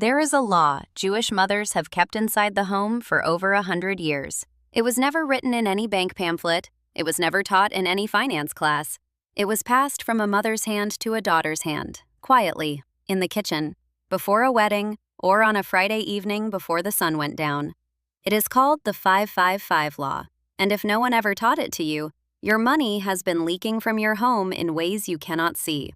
There is a law Jewish mothers have kept inside the home for over 100 years. It was never written in any bank pamphlet. It was never taught in any finance class. It was passed from a mother's hand to a daughter's hand, quietly, in the kitchen, before a wedding, or on a Friday evening before the sun went down. It is called the 555 law, and if no one ever taught it to you, your money has been leaking from your home in ways you cannot see.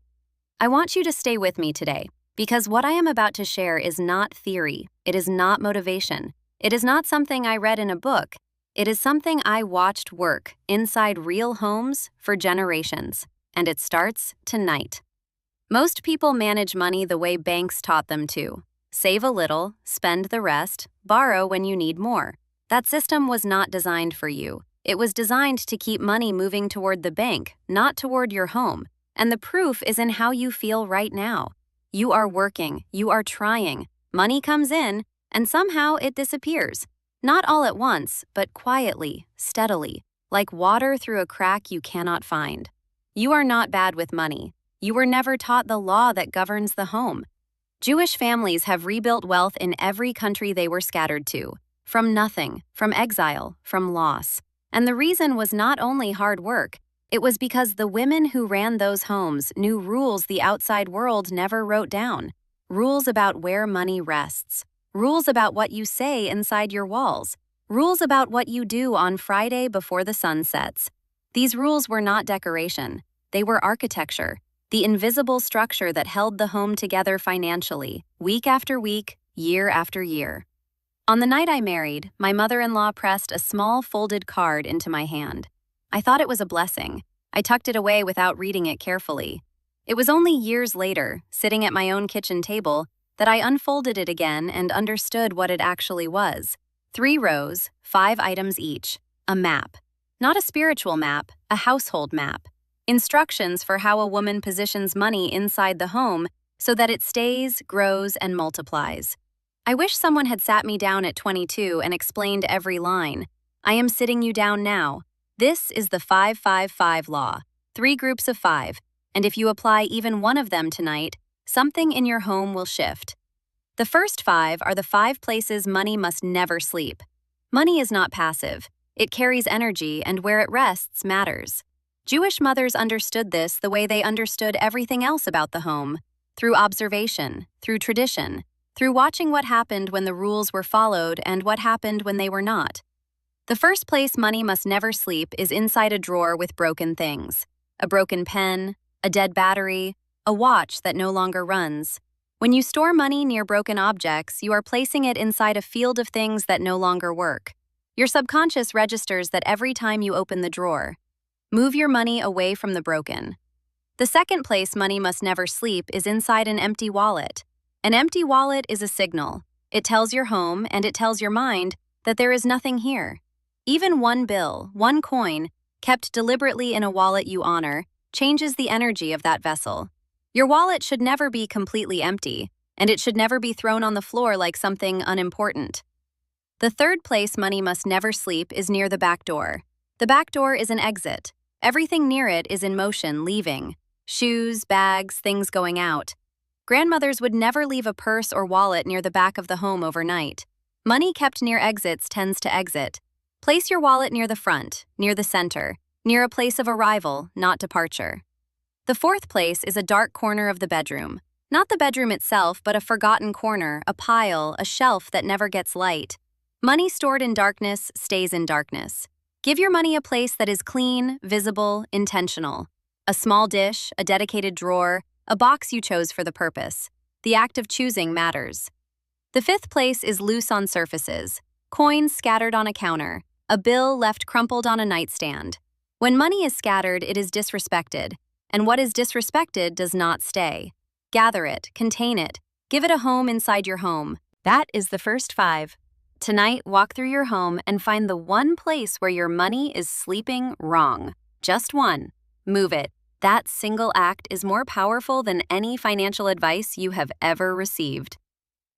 I want you to stay with me today, because what I am about to share is not theory. It is not motivation. It is not something I read in a book. It is something I watched work inside real homes for generations, and it starts tonight. Most people manage money the way banks taught them to. Save a little, spend the rest, borrow when you need more. That system was not designed for you. It was designed to keep money moving toward the bank, not toward your home. And the proof is in how you feel right now. You are working, you are trying, money comes in, and somehow it disappears. Not all at once, but quietly, steadily, like water through a crack you cannot find. You are not bad with money. You were never taught the law that governs the home. Jewish families have rebuilt wealth in every country they were scattered to, from nothing, from exile, from loss. And the reason was not only hard work, it was because the women who ran those homes knew rules the outside world never wrote down. Rules about where money rests. Rules about what you say inside your walls. Rules about what you do on Friday before the sun sets. These rules were not decoration. They were architecture, the invisible structure that held the home together financially, week after week, year after year. On the night I married, my mother-in-law pressed a small folded card into my hand. I thought it was a blessing. I tucked it away without reading it carefully. It was only years later, sitting at my own kitchen table, that I unfolded it again and understood what it actually was. 3 rows, 5 items each. A map. Not a spiritual map, a household map. Instructions for how a woman positions money inside the home so that it stays, grows, and multiplies. I wish someone had sat me down at 22 and explained every line. I am sitting you down now. This is the 555 law, 3 groups of 5, and if you apply even one of them tonight, something in your home will shift. The first 5 are the 5 places money must never sleep. Money is not passive. It carries energy, and where it rests matters. Jewish mothers understood this the way they understood everything else about the home, through observation, through tradition, through watching what happened when the rules were followed and what happened when they were not. The first place money must never sleep is inside a drawer with broken things. A broken pen, a dead battery, a watch that no longer runs. When you store money near broken objects, you are placing it inside a field of things that no longer work. Your subconscious registers that every time you open the drawer. Move your money away from the broken. The second place money must never sleep is inside an empty wallet. An empty wallet is a signal. It tells your home and it tells your mind that there is nothing here. Even one bill, one coin, kept deliberately in a wallet you honor, changes the energy of that vessel. Your wallet should never be completely empty, and it should never be thrown on the floor like something unimportant. The third place money must never sleep is near the back door. The back door is an exit. Everything near it is in motion, leaving. Shoes, bags, things going out. Grandmothers would never leave a purse or wallet near the back of the home overnight. Money kept near exits tends to exit. Place your wallet near the front, near the center, near a place of arrival, not departure. The fourth place is a dark corner of the bedroom. Not the bedroom itself, but a forgotten corner, a pile, a shelf that never gets light. Money stored in darkness stays in darkness. Give your money a place that is clean, visible, intentional. A small dish, a dedicated drawer, a box you chose for the purpose. The act of choosing matters. The fifth place is loose on surfaces. Coins scattered on a counter. A bill left crumpled on a nightstand. When money is scattered, it is disrespected. And what is disrespected does not stay. Gather it, contain it, give it a home inside your home. That is the first 5. Tonight, walk through your home and find the one place where your money is sleeping wrong. Just one. Move it. That single act is more powerful than any financial advice you have ever received.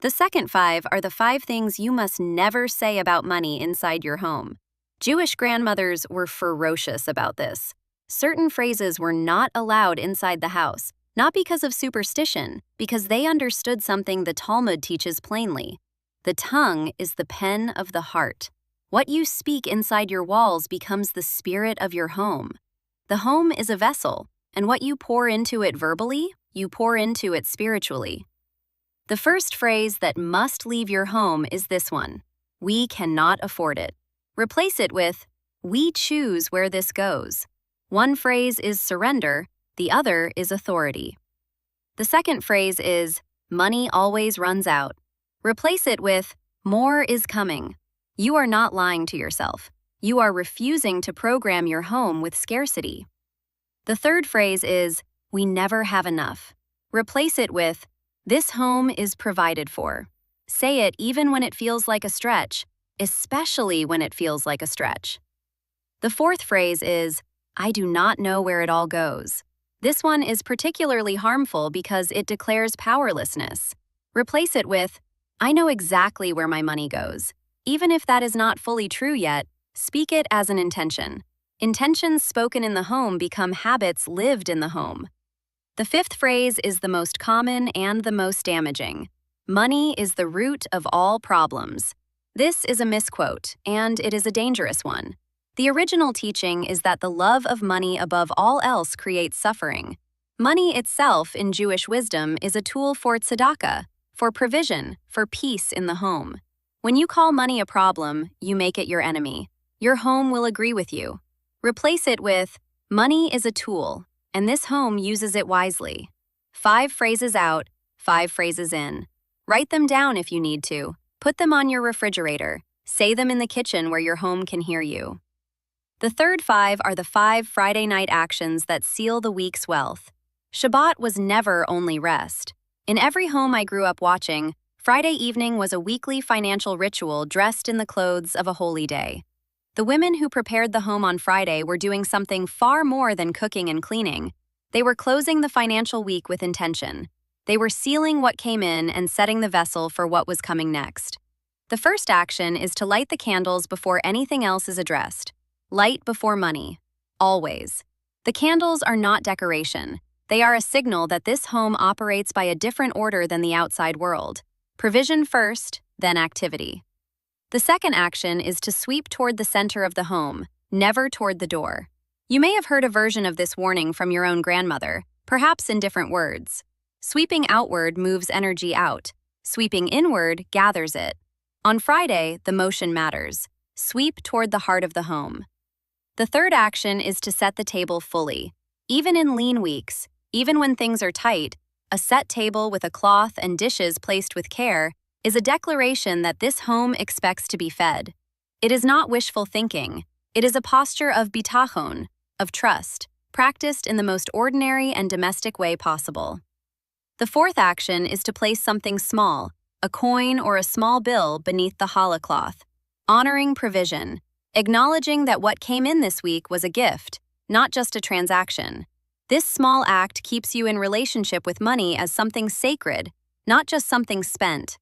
The second 5 are the 5 things you must never say about money inside your home. Jewish grandmothers were ferocious about this. Certain phrases were not allowed inside the house. Not because of superstition, because they understood something the Talmud teaches plainly. The tongue is the pen of the heart. What you speak inside your walls becomes the spirit of your home. The home is a vessel, and what you pour into it verbally, you pour into it spiritually. The first phrase that must leave your home is this one: we cannot afford it. Replace it with, we choose where this goes. One phrase is surrender, the other is authority. The second phrase is, money always runs out. Replace it with, more is coming. You are not lying to yourself. You are refusing to program your home with scarcity. The third phrase is, we never have enough. Replace it with, this home is provided for. Say it even when it feels like a stretch, especially when it feels like a stretch. The fourth phrase is, I do not know where it all goes. This one is particularly harmful because it declares powerlessness. Replace it with, I know exactly where my money goes. Even if that is not fully true yet, speak it as an intention. Intentions spoken in the home become habits lived in the home. The fifth phrase is the most common and the most damaging. Money is the root of all problems. This is a misquote, and it is a dangerous one. The original teaching is that the love of money above all else creates suffering. Money itself, in Jewish wisdom, is a tool for tzedakah, for provision, for peace in the home. When you call money a problem, you make it your enemy. Your home will agree with you. Replace it with, money is a tool, and this home uses it wisely. 5 phrases out, 5 phrases in. Write them down if you need to. Put them on your refrigerator. Say them in the kitchen where your home can hear you. The third 5 are the 5 Friday night actions that seal the week's wealth. Shabbat was never only rest. In every home I grew up watching, Friday evening was a weekly financial ritual dressed in the clothes of a holy day. The women who prepared the home on Friday were doing something far more than cooking and cleaning. They were closing the financial week with intention. They were sealing what came in and setting the vessel for what was coming next. The first action is to light the candles before anything else is addressed. Light before money. Always. The candles are not decoration. They are a signal that this home operates by a different order than the outside world. Provision first, then activity. The second action is to sweep toward the center of the home, never toward the door. You may have heard a version of this warning from your own grandmother, perhaps in different words. Sweeping outward moves energy out. Sweeping inward gathers it. On Friday, the motion matters. Sweep toward the heart of the home. The third action is to set the table fully. Even in lean weeks, even when things are tight, a set table with a cloth and dishes placed with care is a declaration that this home expects to be fed. It is not wishful thinking. It is a posture of bitachon, of trust, practiced in the most ordinary and domestic way possible. The fourth action is to place something small, a coin or a small bill, beneath the challah cloth, honoring provision, acknowledging that what came in this week was a gift, not just a transaction. This small act keeps you in relationship with money as something sacred, not just something spent.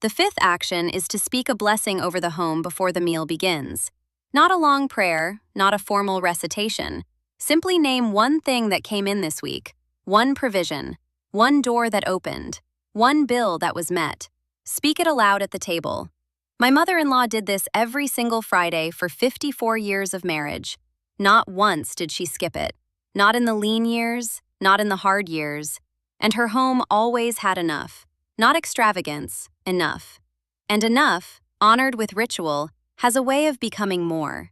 The fifth action is to speak a blessing over the home before the meal begins. Not a long prayer, not a formal recitation. Simply name one thing that came in this week, one provision, one door that opened, one bill that was met. Speak it aloud at the table. My mother-in-law did this every single Friday for 54 years of marriage. Not once did she skip it. Not in the lean years, not in the hard years. And her home always had enough. Not extravagance, enough. And enough, honored with ritual, has a way of becoming more.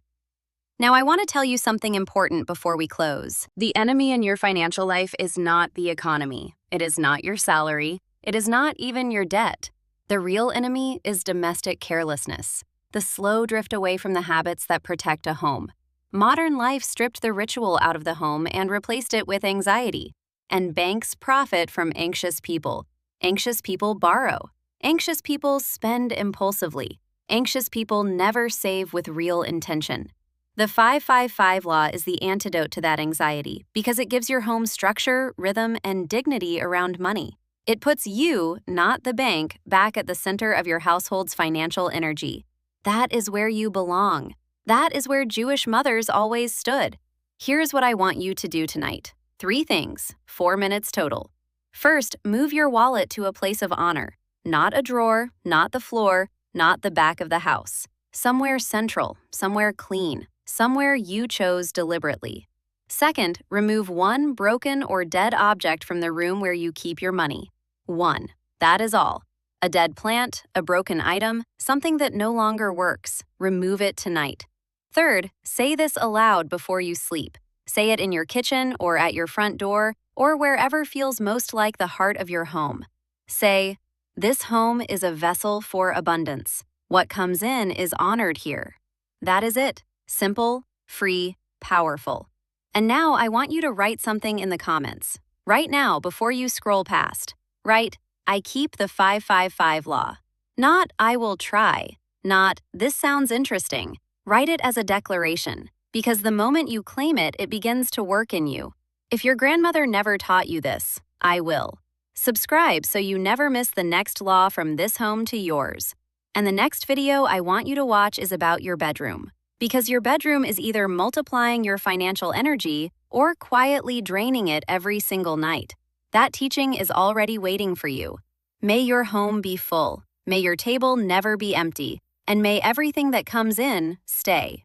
Now I want to tell you something important before we close. The enemy in your financial life is not the economy. It is not your salary. It is not even your debt. The real enemy is domestic carelessness, the slow drift away from the habits that protect a home. Modern life stripped the ritual out of the home and replaced it with anxiety. And banks profit from anxious people. Anxious people borrow. Anxious people spend impulsively. Anxious people never save with real intention. The 5-5-5 law is the antidote to that anxiety because it gives your home structure, rhythm, and dignity around money. It puts you, not the bank, back at the center of your household's financial energy. That is where you belong. That is where Jewish mothers always stood. Here's what I want you to do tonight. 3 things, 4 minutes total. First, move your wallet to a place of honor. Not a drawer, not the floor, not the back of the house. Somewhere central, somewhere clean, somewhere you chose deliberately. Second, remove one broken or dead object from the room where you keep your money. One. That is all. A dead plant, a broken item, something that no longer works. Remove it tonight. Third, say this aloud before you sleep. Say it in your kitchen or at your front door or wherever feels most like the heart of your home. Say, "This home is a vessel for abundance. What comes in is honored here." That is it. Simple, free, powerful. And now I want you to write something in the comments. Right now, before you scroll past. Write, "I keep the 555 law." Not, "I will try." Not, "This sounds interesting." Write it as a declaration, because the moment you claim it, it begins to work in you. If your grandmother never taught you this, I will. Subscribe so you never miss the next law from this home to yours. And the next video I want you to watch is about your bedroom, because your bedroom is either multiplying your financial energy or quietly draining it every single night. That teaching is already waiting for you. May your home be full, may your table never be empty, and may everything that comes in stay.